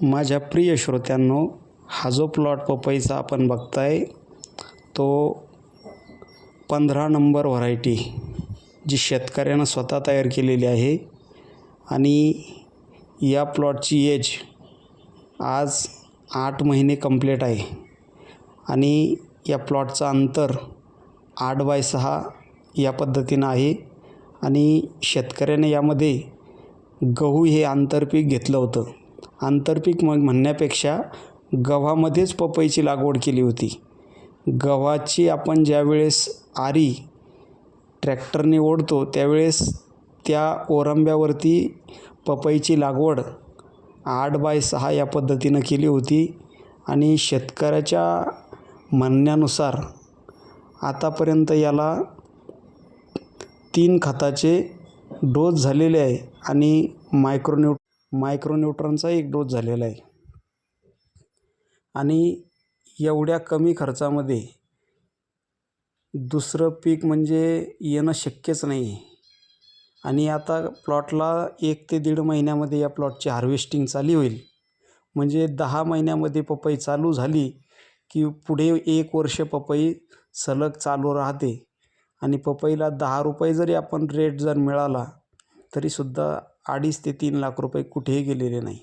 माझ्या प्रिय श्रोत्यांनो, हा जो प्लॉट पपईचा आपण बघताय तो 15 नंबर व्हरायटी जी शेतकऱ्यानं स्वतः तयार केलेली आहे आणि या प्लॉटची एज आज 8 महिने कंप्लीट आहे आणि या प्लॉटचं अंतर 8x6 या पद्धतीनं आहे आणि शेतकऱ्याने यामध्ये गहू हे आंतरपीक घेतलं होतं. आंतरपीक म्हणण्यापेक्षा गव्हामध्येच पपईची लागवड केली होती. गव्हाची आपण ज्यावेळेस आरी ट्रॅक्टरने ओढतो त्यावेळेस त्या ओरंब्यावरती पपईची लागवड 8x6 या पद्धतीनं केली होती आणि शेतकऱ्याच्या म्हणण्यानुसार आतापर्यंत याला 3 खताचे डोस झालेले आहे आणि मायक्रोन्यूट्रॉनचा एक डोस झालेला आहे आणि एवढ्या कमी खर्चामध्ये दुसरं पीक म्हणजे येणं शक्यच नाही आहे. आणि आता प्लॉटला 1 ते 1.5 महिन्यामध्ये या प्लॉटची हार्वेस्टिंग चालू होईल. म्हणजे 10 महिन्यामध्ये पपई चालू झाली की पुढे 1 वर्ष पपई सलग चालू राहते आणि पपईला 10 रुपये जरी आपण रेट जर मिळाला तरीसुद्धा 2.5 ते 3 लाख रुपये कुठेही गेलेले नाही.